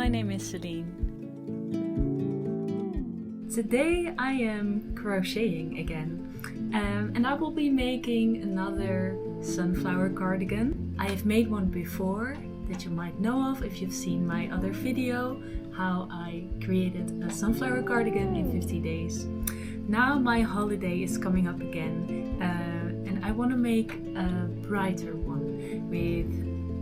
my name is Celine. Today I am crocheting again and I will be making another sunflower cardigan. I have made one before that you might know of if you've seen my other video, how I created a sunflower cardigan in 50 days. Now my holiday is coming up again and I want to make a brighter one with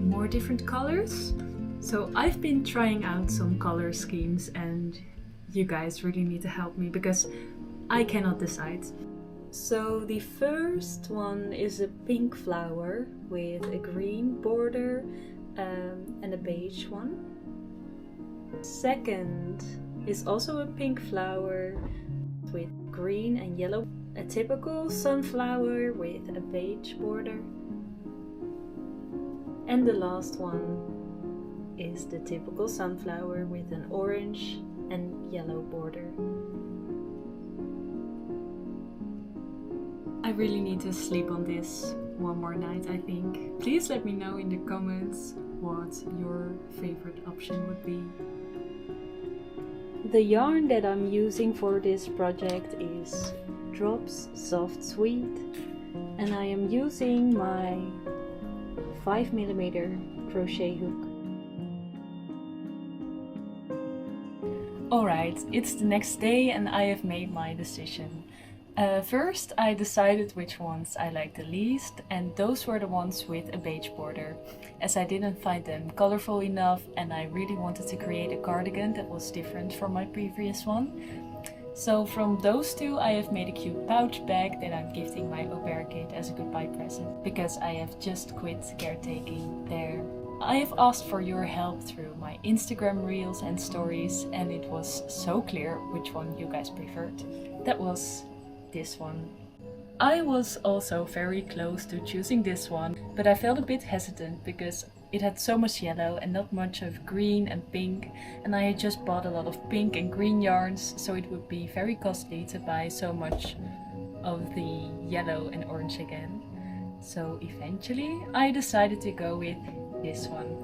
more different colors. So I've been trying out some color schemes and you guys really need to help me because I cannot decide. So the first one is a pink flower with a green border and a beige one. Second is also a pink flower with green and yellow. A typical sunflower with a beige border. And the last one is the typical sunflower with an orange and yellow border. I really need to sleep on this one more night, I think. Please let me know in the comments what your favorite option would be. The yarn that I'm using for this project is Drops Soft Sweet, and I am using my 5mm crochet hook. Alright, it's the next day and I have made my decision. First I decided which ones I liked the least, and those were the ones with a beige border, as I didn't find them colorful enough and I really wanted to create a cardigan that was different from my previous one. So from those two I have made a cute pouch bag that I'm gifting my au pair kid as a goodbye present, because I have just quit caretaking there. I have asked for your help through my Instagram reels and stories, and it was so clear which one you guys preferred. That was this one. I was also very close to choosing this one, but I felt a bit hesitant because it had so much yellow and not much of green and pink, and I had just bought a lot of pink and green yarns, so it would be very costly to buy so much of the yellow and orange again. So eventually I decided to go with this one.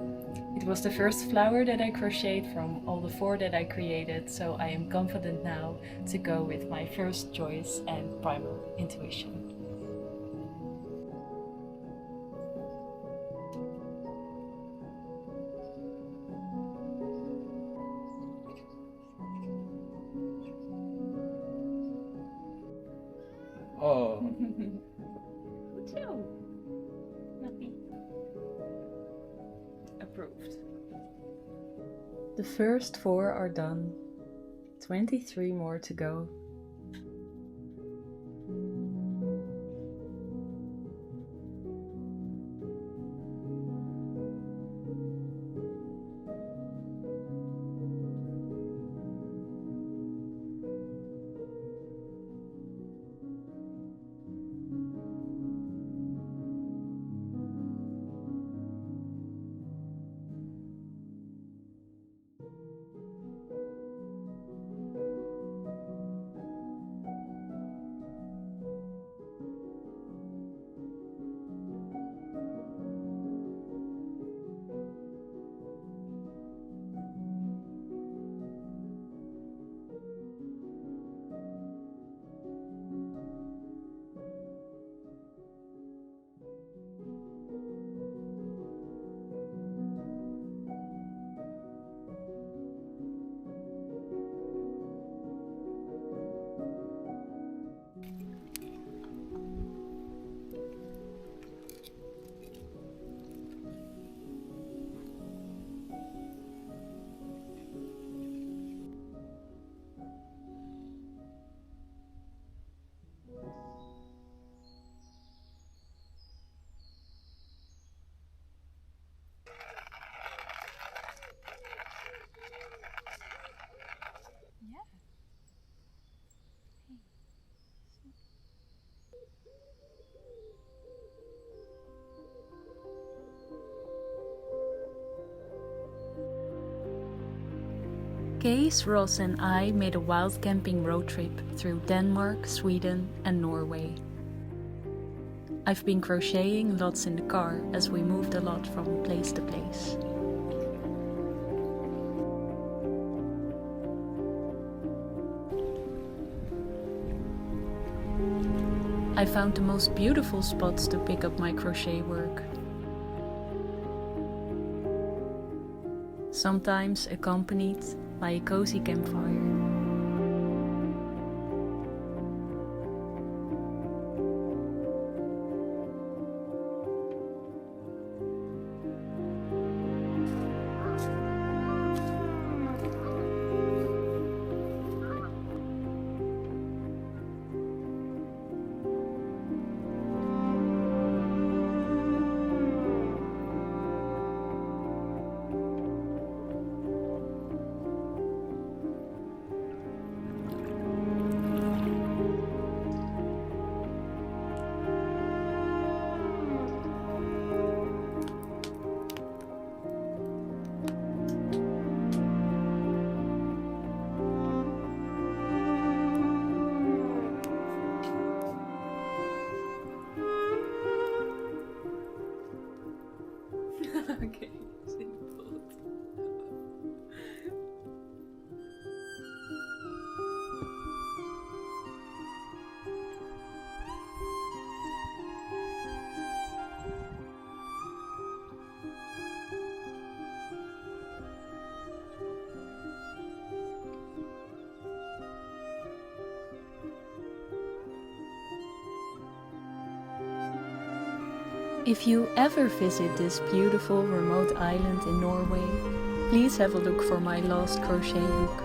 It was the first flower that I crocheted from all the 4 that I created, so I am confident now to go with my first choice and primal intuition. Oh. Good job. Happy. Approved. The first 4 are done. 23 more to go. Case, Ross and I made a wild camping road trip through Denmark, Sweden and Norway. I've been crocheting lots in the car as we moved a lot from place to place. I found the most beautiful spots to pick up my crochet work. Sometimes accompanied by a cozy campfire. Okay, if you ever visit this beautiful remote island in Norway, please have a look for my lost crochet hook.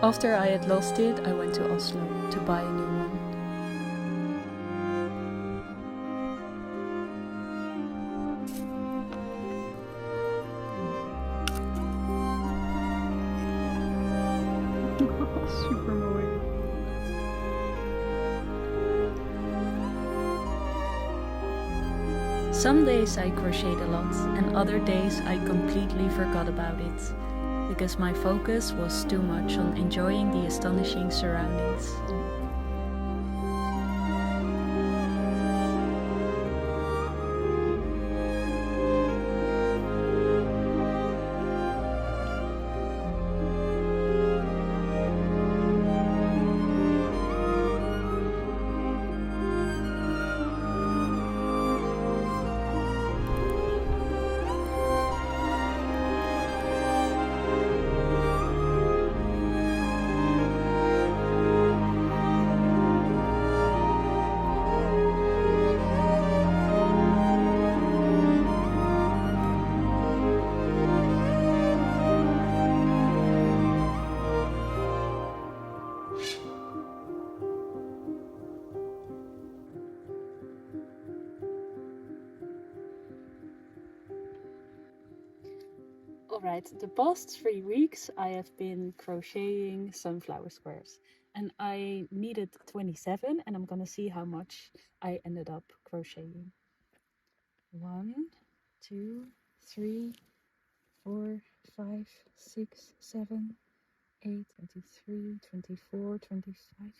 After I had lost it, I went to Oslo to buy a new one. Super annoying. Some days I crocheted a lot, and other days I completely forgot about it, because my focus was too much on enjoying the astonishing surroundings. Alright, the past 3 weeks I have been crocheting sunflower squares, and I needed 27, and I'm gonna see how much I ended up crocheting. 1, 2, 3, 4, 5, 6, 7, 8, 23, 24, 25,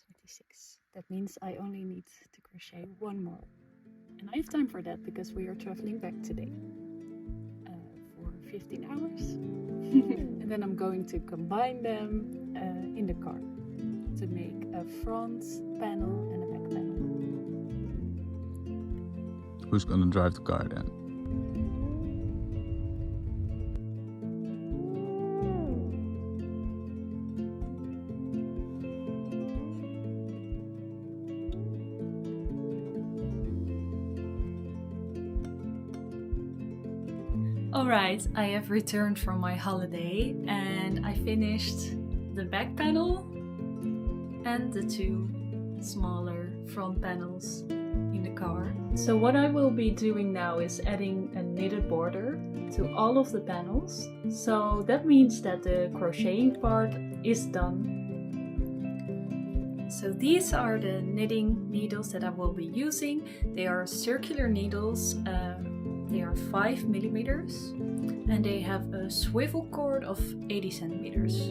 26. That means I only need to crochet one more. And I have time for that because we are traveling back today. 15 hours. And then I'm going to combine them in the car to make a front panel and a back panel. Who's gonna drive the car then? Alright, I have returned from my holiday and I finished the back panel and the 2 smaller front panels in the car. So what I will be doing now is adding a knitted border to all of the panels. So that means that the crocheting part is done. So these are the knitting needles that I will be using. They are circular needles. They are 5 millimeters and they have a swivel cord of 80 centimeters.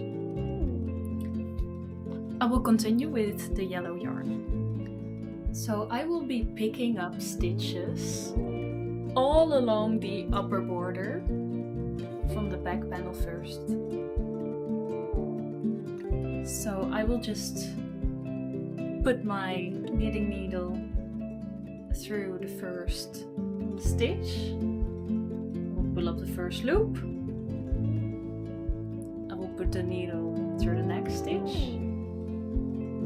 I will continue with the yellow yarn. So I will be picking up stitches all along the upper border from the back panel first. So I will just put my knitting needle through the first stitch. We'll pull up the first loop. I will put the needle through the next stitch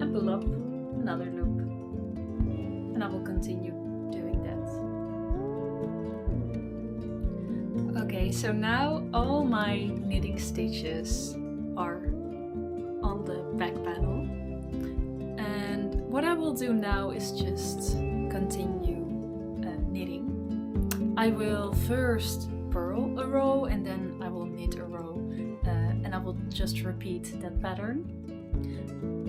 and pull up another loop. And I will continue doing that. Okay, so now all my knitting stitches are on the back panel. And what I will do now is just continue knitting. I will first purl a row and then I will knit a row and I will just repeat that pattern.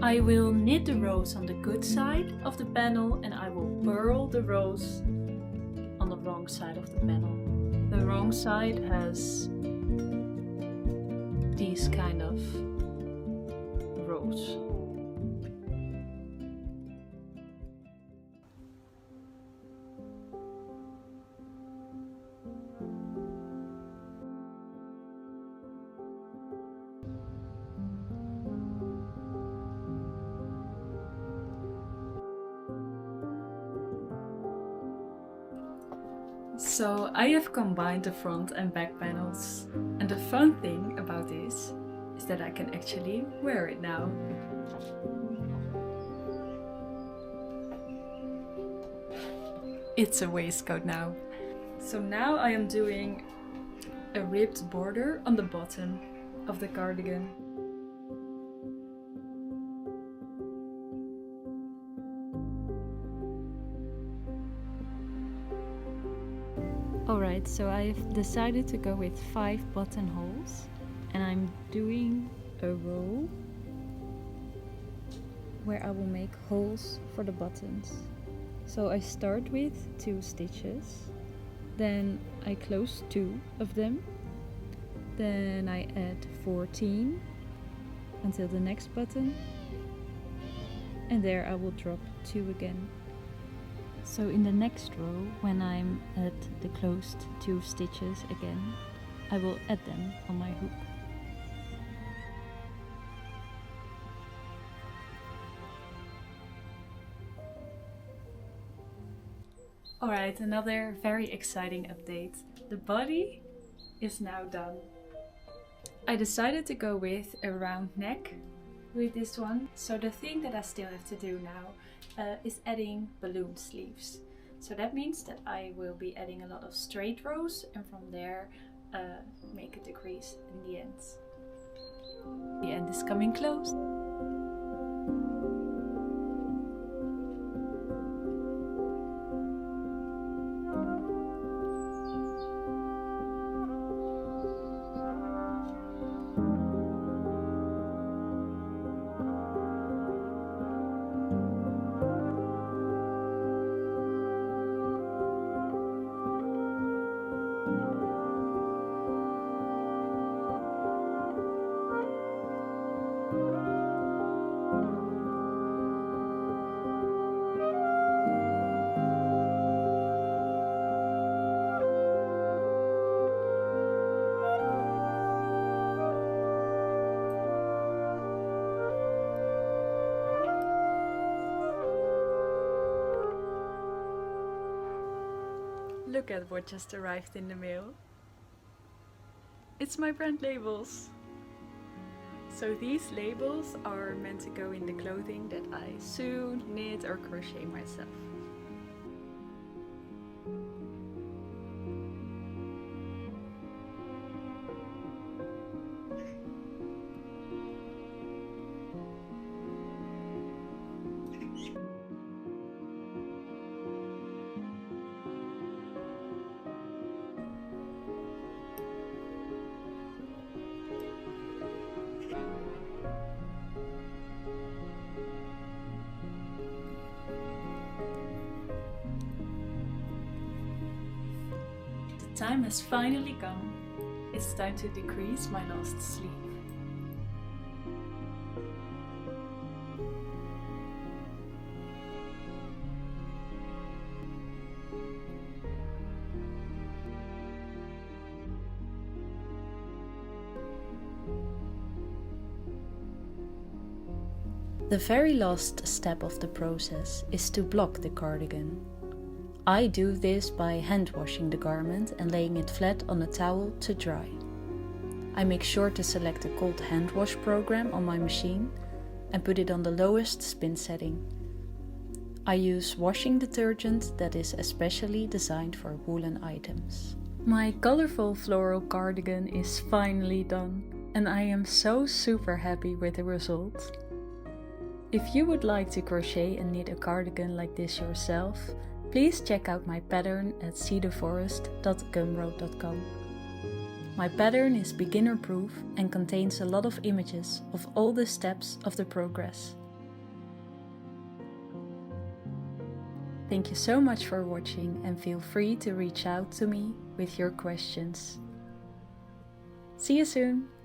I will knit the rows on the good side of the panel and I will purl the rows on the wrong side of the panel. The wrong side has these kind of rows. So I have combined the front and back panels, and the fun thing about this is that I can actually wear it now. It's a waistcoat now. So now I am doing a ribbed border on the bottom of the cardigan. Alright, so I've decided to go with 5 buttonholes and I'm doing a row where I will make holes for the buttons. So I start with 2 stitches, then I close 2 of them, then I add 14 until the next button, and there I will drop 2 again. So in the next row, when I'm at the closed 2 stitches again, I will add them on my hook. Alright, another very exciting update. The body is now done. I decided to go with a round neck with this one. So the thing that I still have to do now is adding balloon sleeves. So that means that I will be adding a lot of straight rows and from there make a decrease in the ends. The end is coming close. Look at what just arrived in the mail. It's my brand labels. So these labels are meant to go in the clothing that I sew, knit or crochet myself. The time has finally come. It's time to decrease my last sleeve. The very last step of the process is to block the cardigan. I do this by hand washing the garment and laying it flat on a towel to dry. I make sure to select the cold hand wash program on my machine and put it on the lowest spin setting. I use washing detergent that is especially designed for woolen items. My colorful floral cardigan is finally done, and I am so super happy with the result. If you would like to crochet and knit a cardigan like this yourself, please check out my pattern at seatheforest.gumroad.com. My pattern is beginner proof and contains a lot of images of all the steps of the progress. Thank you so much for watching and feel free to reach out to me with your questions. See you soon!